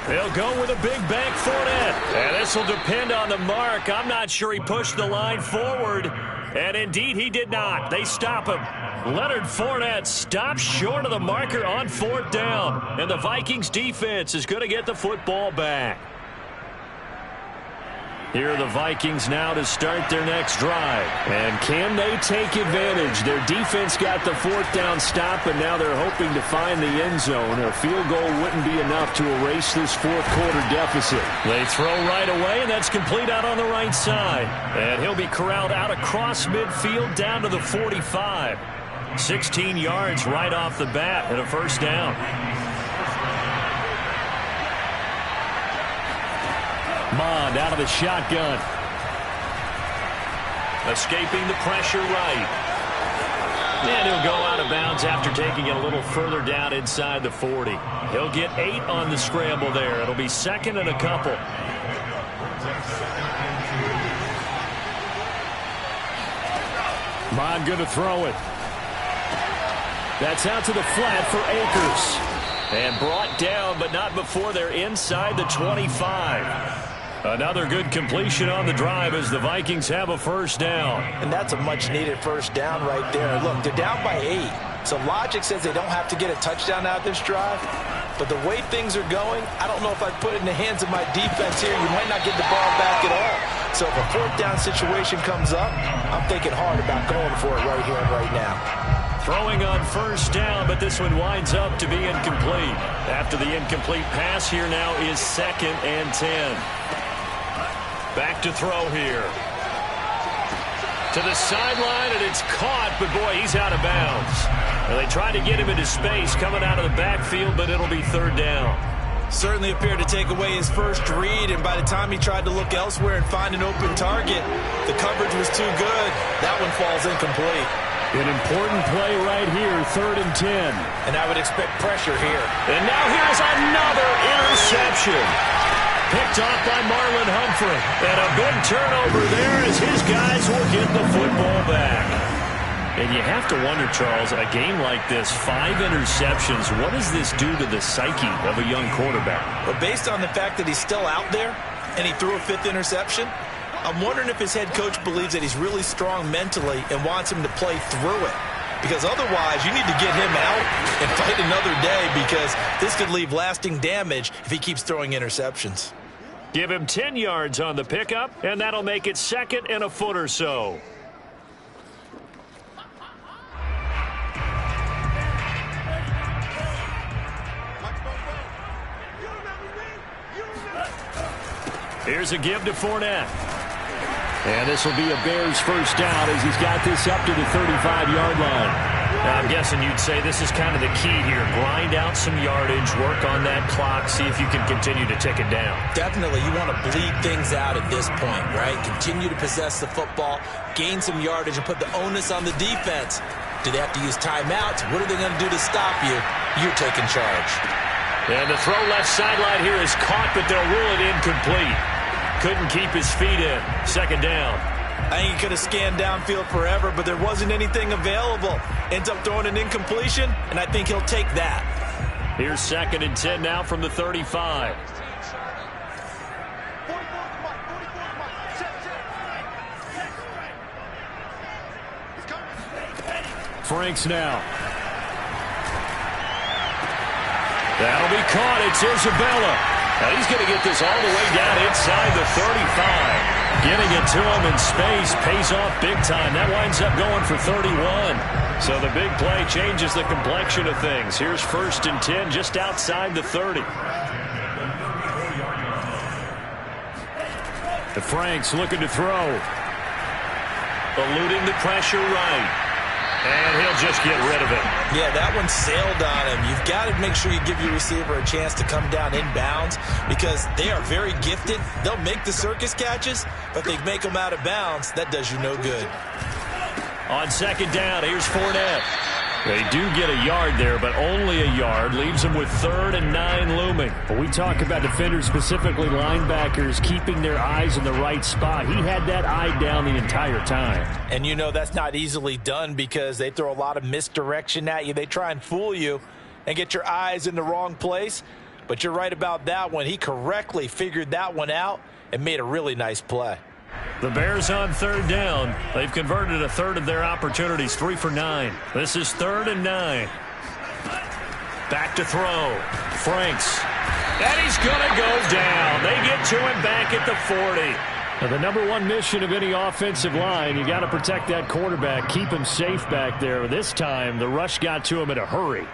They'll go with a big bank Fournette. And this will depend on the mark. I'm not sure he pushed the line forward. And indeed, he did not. They stop him. Leonard Fournette stops short of the marker on 4th down. And the Vikings defense is going to get the football back. Here are the Vikings now to start their next drive. And can they take advantage? Their defense got the 4th down stop, and now they're hoping to find the end zone. A field goal wouldn't be enough to erase this 4th quarter deficit. They throw right away, and that's complete out on the right side. And he'll be corralled out across midfield down to the 45. 16 yards right off the bat and a 1st down. Mond out of the shotgun. Escaping the pressure right. And he'll go out of bounds after taking it a little further down inside the 40. He'll get 8 on the scramble there. It'll be 2nd and a couple. Mond going to throw it. That's out to the flat for Akers. And brought down, but not before they're inside the 25. Another good completion on the drive as the Vikings have a 1st down. And that's a much-needed 1st down right there. Look, they're down by 8. So logic says they don't have to get a touchdown out of this drive. But the way things are going, I don't know if I'd put it in the hands of my defense here. You might not get the ball back at all. So if a 4th down situation comes up, I'm thinking hard about going for it right here and right now. Throwing on 1st down, but this one winds up to be incomplete. After the incomplete pass, here now is 2nd and 10. Back to throw here. To the sideline, and it's caught, but boy, he's out of bounds. Well, they tried to get him into space coming out of the backfield, but it'll be 3rd down. Certainly appeared to take away his first read, and by the time he tried to look elsewhere and find an open target, the coverage was too good. That one falls incomplete. An important play right here, 3rd and 10. And I would expect pressure here. And now here's another interception. Picked off by Marlon Humphrey. And a big turnover there as his guys will get the football back. And you have to wonder, Charles, a game like this, 5 interceptions, what does this do to the psyche of a young quarterback? Well, based on the fact that he's still out there and he threw a 5th interception, I'm wondering if his head coach believes that he's really strong mentally and wants him to play through it. Because otherwise, you need to get him out and fight another day because this could leave lasting damage if he keeps throwing interceptions. Give him 10 yards on the pickup, and that'll make it 2nd and a foot or so. Here's a give to Fournette. And this will be a Bears 1st down as he's got this up to the 35-yard line. Now, I'm guessing you'd say this is kind of the key here. Grind out some yardage, work on that clock, see if you can continue to tick it down. Definitely. You want to bleed things out at this point, right? Continue to possess the football, gain some yardage, and put the onus on the defense. Do they have to use timeouts? What are they going to do to stop you? You're taking charge. And the throw left sideline here is caught, but they'll rule it incomplete. Couldn't keep his feet in. 2nd down. I think he could have scanned downfield forever, but there wasn't anything available. Ends up throwing an incompletion, and I think he'll take that. Here's 2nd and 10 now from the 35. Franks now. That'll be caught. It's Isabella. Now he's going to get this all the way down inside the 35. Getting it to him in space pays off big time. That winds up going for 31. So the big play changes the complexion of things. Here's 1st and 10 just outside the 30. The Franks looking to throw. Eluding the pressure right. And he'll just get rid of it. Yeah, that one sailed on him. You've got to make sure you give your receiver a chance to come down inbounds because they are very gifted. They'll make the circus catches, but they make them out of bounds. That does you no good. On 2nd down, here's Fournette. They do get a yard there, but only a yard. Leaves them with 3rd and 9 looming. When we talk about defenders, specifically linebackers, keeping their eyes in the right spot, he had that eye down the entire time. And you know that's not easily done because they throw a lot of misdirection at you. They try and fool you and get your eyes in the wrong place. But you're right about that one. He correctly figured that one out and made a really nice play. The Bears on 3rd down. They've converted a third of their opportunities, 3 for 9. This is 3rd and 9. Back to throw. Franks. And he's going to go down. They get to him back at the 40. Now, the number one mission of any offensive line, you got to protect that quarterback, keep him safe back there. This time, the rush got to him in a hurry.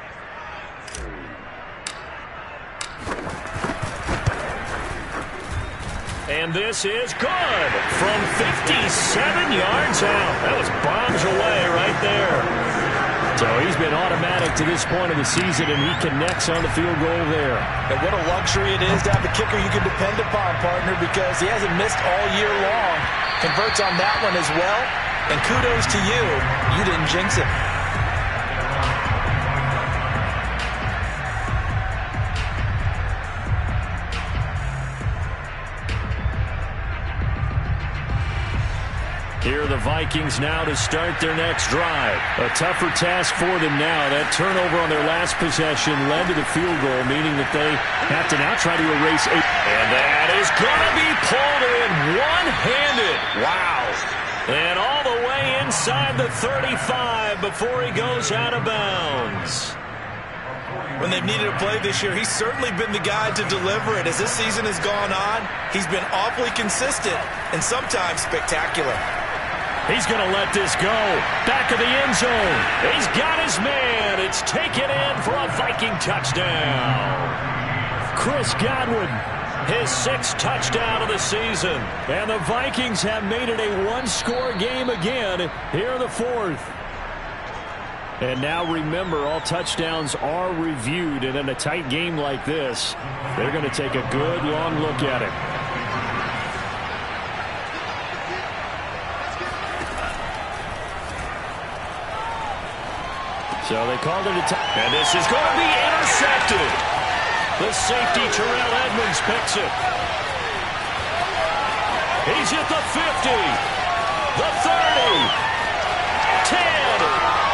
And this is good from 57 yards out. That was bombs away right there. So he's been automatic to this point of the season, and he connects on the field goal there. And what a luxury it is to have a kicker you can depend upon, partner, because he hasn't missed all year long. Converts on that one as well. And kudos to you. You didn't jinx it. Here are the Vikings now to start their next drive. A tougher task for them now. That turnover on their last possession led to the field goal, meaning that they have to now try to erase 8. And that is going to be pulled in one-handed. Wow. And all the way inside the 35 before he goes out of bounds. When they've needed a play this year, he's certainly been the guy to deliver it. As this season has gone on, he's been awfully consistent and sometimes spectacular. He's going to let this go. Back of the end zone. He's got his man. It's taken in for a Viking touchdown. Chris Godwin. His 6th touchdown of the season. And the Vikings have made it a one-score game again. Here the 4th. And now remember, all touchdowns are reviewed. And in a tight game like this, they're going to take a good long look at it. So they called it a touchdown. And this is going to be intercepted. The safety, Terrell Edmonds, picks it. He's at the 50. The 30. 10.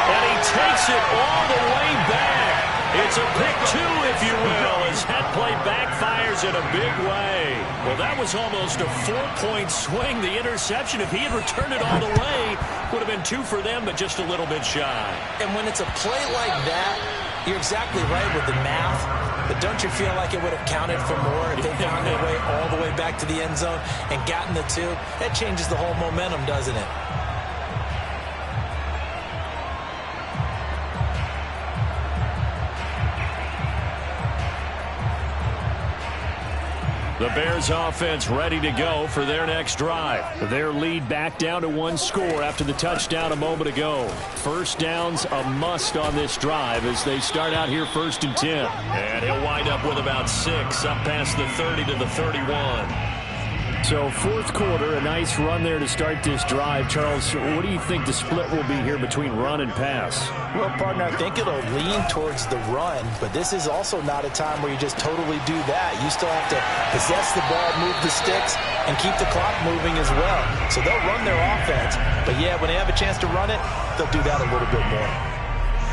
And he takes it all the way back. It's a pick 2, if you will, as that play backfires in a big way. Well, that was almost a 4-point swing. The interception, if he had returned it all the way, would have been 2 for them, but just a little bit shy. And when it's a play like that, you're exactly right with the math. But don't you feel like it would have counted for more if they found their way all the way back to the end zone and gotten the 2? That changes the whole momentum, doesn't it? The Bears offense ready to go for their next drive. Their lead back down to 1 score after the touchdown a moment ago. First down's a must on this drive as they start out here 1st and 10. And he'll wind up with about 6 up past the 30 to the 31. So 4th quarter, a nice run there to start this drive. Charles, what do you think the split will be here between run and pass? Well, partner, I think it'll lean towards the run, but this is also not a time where you just totally do that. You still have to possess the ball, move the sticks, and keep the clock moving as well. So they'll run their offense, but yeah, when they have a chance to run it, they'll do that a little bit more.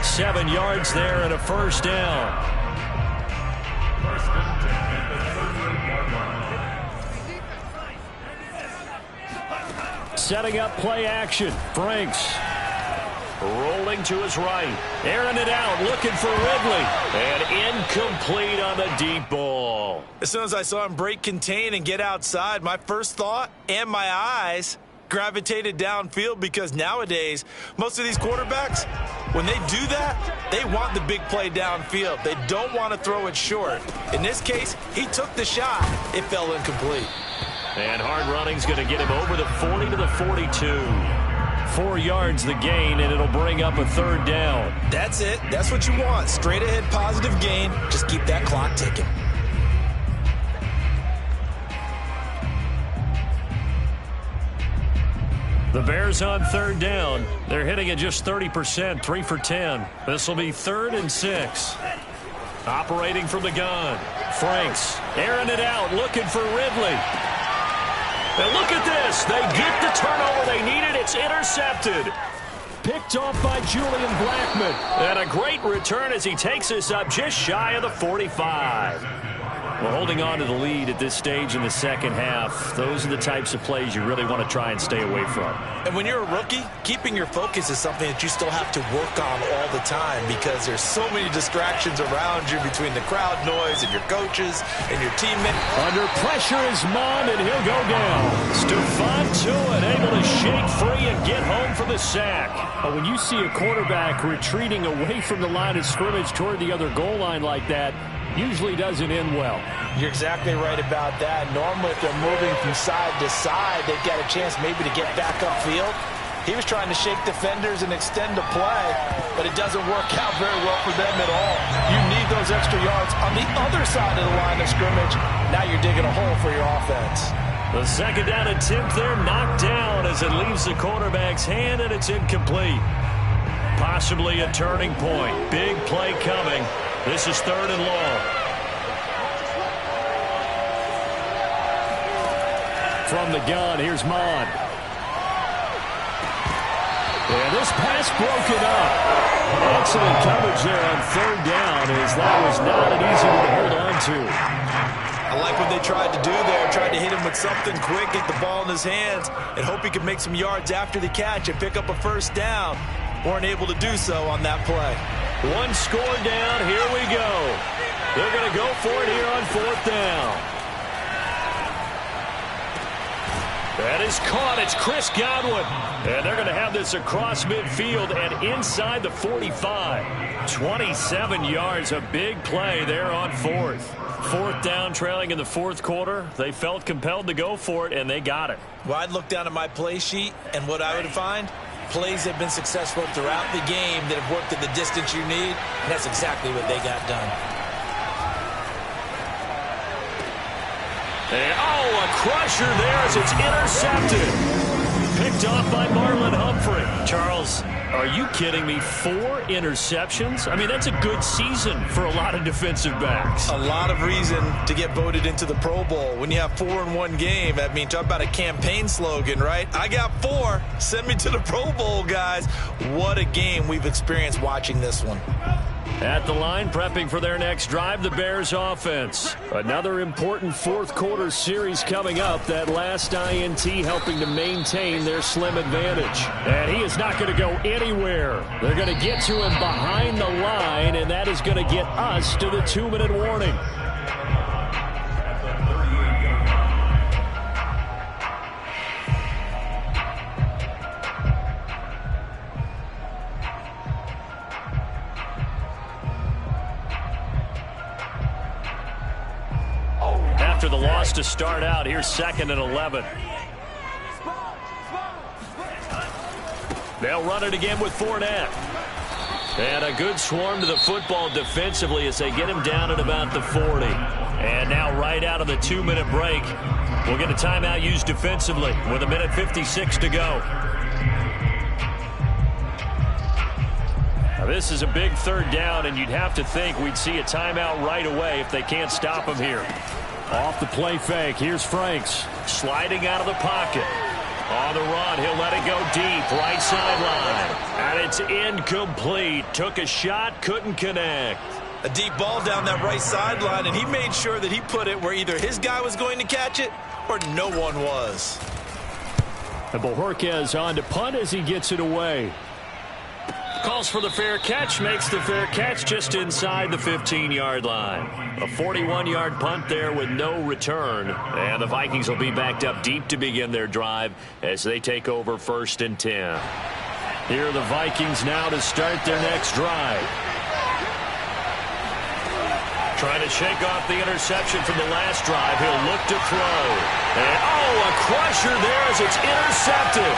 7 yards there and a first down. Setting up play action. Franks. Rolling running to his right. Airing it out, looking for Ridley. And incomplete on the deep ball. As soon as I saw him break contain and get outside, my first thought and my eyes gravitated downfield, because nowadays, most of these quarterbacks, when they do that, they want the big play downfield. They don't want to throw it short. In this case, he took the shot. It fell incomplete. And hard running's going to get him over the 40 to the 42. 4 yards the gain, and it'll bring up a third down. That's it. That's what you want. Straight ahead positive gain. Just keep that clock ticking. The Bears on third down. They're hitting at just 30%, 3 for 10. This will be 3rd and 6. Operating from the gun. Franks airing it out, looking for Ridley. And look at this. They get the turnover they needed. It's intercepted. Picked off by Julian Blackmon. And a great return as he takes us up just shy of the 45. Well, holding on to the lead at this stage in the second half, those are the types of plays you really want to try and stay away from. And when you're a rookie, keeping your focus is something that you still have to work on all the time, because there's so many distractions around you between the crowd noise and your coaches and your teammates. Under pressure is Mond, and he'll go down. Stephon Tuitt able to shake free and get home for the sack. When you see a quarterback retreating away from the line of scrimmage toward the other goal line like that, usually doesn't end well. You're exactly right about that. Normally, if they're moving from side to side, they've got a chance maybe to get back upfield. He was trying to shake defenders and extend the play, but it doesn't work out very well for them at all. You need those extra yards on the other side of the line of scrimmage. Now you're digging a hole for your offense. The second down attempt there knocked down as it leaves the quarterback's hand, and it's incomplete. Possibly a turning point. Big play coming. This is 3rd and long. From the gun, here's Mond. And this pass broken up. Excellent coverage there on 3rd down, as that was not an easy one to hold on to. I like what they tried to do there. Tried to hit him with something quick, get the ball in his hands, and hope he could make some yards after the catch and pick up a first down. Weren't able to do so on that play. One score down. Here we go. They're going to go for it here on 4th down. That is caught. It's Chris Godwin. And they're going to have this across midfield and inside the 45. 27 yards. A big play there on 4th. 4th down, trailing in the 4th quarter. They felt compelled to go for it, and they got it. Well, I'd look down at my play sheet, and what I would find, plays have been successful throughout the game that have worked at the distance you need, and that's exactly what they got done. And, a crusher there as it's intercepted. Picked off by Marlon Humphrey. Charles, are you kidding me? 4 interceptions? I mean, that's a good season for a lot of defensive backs. A lot of reason to get voted into the Pro Bowl. When you have 4 in one game, I mean, talk about a campaign slogan, right? I got 4. Send me to the Pro Bowl, guys. What a game we've experienced watching this one. At the line, prepping for their next drive, the Bears offense. Another important 4th quarter series coming up. That last INT helping to maintain their slim advantage. And he is not going to go anywhere. They're going to get to him behind the line, and that is going to get us to the 2-minute warning. After the loss to start out, here's 2nd and 11. They'll run it again with Fournette. And a good swarm to the football defensively as they get him down at about the 40. And now right out of the 2-minute break, we'll get a timeout used defensively with 1:56 to go. Now this is a big 3rd down, and you'd have to think we'd see a timeout right away if they can't stop him here. Off the play fake, here's Franks. Sliding out of the pocket. On the run, he'll let it go deep, right sideline. And it's incomplete. Took a shot, couldn't connect. A deep ball down that right sideline, and he made sure that he put it where either his guy was going to catch it or no one was. And Bojorquez on to punt as he gets it away. Calls for the fair catch, makes the fair catch just inside the 15-yard line. A 41-yard punt there with no return. And the Vikings will be backed up deep to begin their drive as they take over 1st and 10. Here are the Vikings now to start their next drive. Trying to shake off the interception from the last drive. He'll look to throw. And, a crusher there as it's intercepted.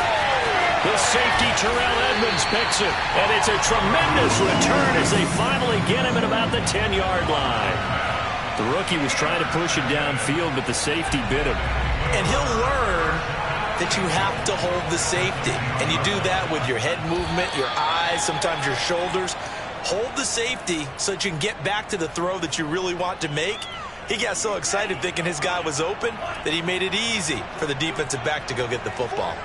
The safety, Terrell Edmonds, picks it. And it's a tremendous return as they finally get him at about the 10-yard line. The rookie was trying to push it downfield, but the safety bit him. And he'll learn that you have to hold the safety. And you do that with your head movement, your eyes, sometimes your shoulders. Hold the safety so that you can get back to the throw that you really want to make. He got so excited thinking his guy was open that he made it easy for the defensive back to go get the football.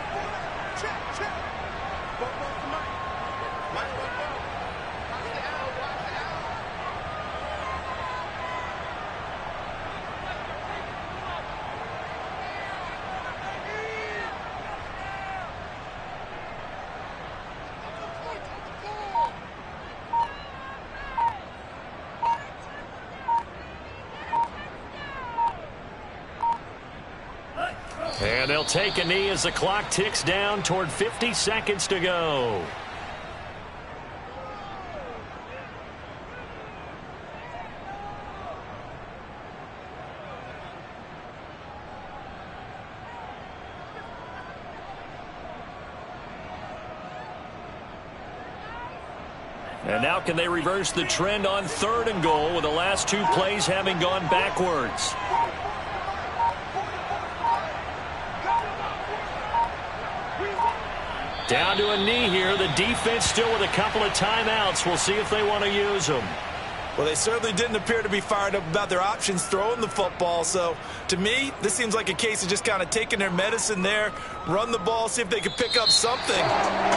And they'll take a knee as the clock ticks down toward 50 seconds to go. And now can they reverse the trend on 3rd and goal with the last 2 plays having gone backwards? Down to a knee here. The defense still with a couple of timeouts. We'll see if they want to use them. Well, they certainly didn't appear to be fired up about their options throwing the football. So, to me, this seems like a case of just kind of taking their medicine there, run the ball, see if they could pick up something.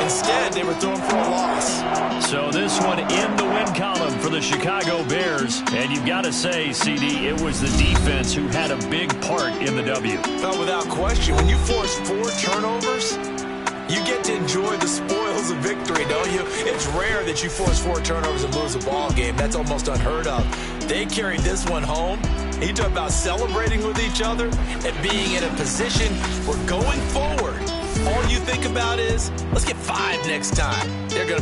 Instead, they were throwing for a loss. So this one in the win column for the Chicago Bears. And you've got to say, CD, it was the defense who had a big part in the W. Well, without question, when you force 4 turnovers, you get to enjoy the spoils of victory, don't you? It's rare that you force 4 turnovers and lose a ball game. That's almost unheard of. They carried this one home. You talk about celebrating with each other and being in a position where going forward, all you think about is, let's get 5 next time. They're going to be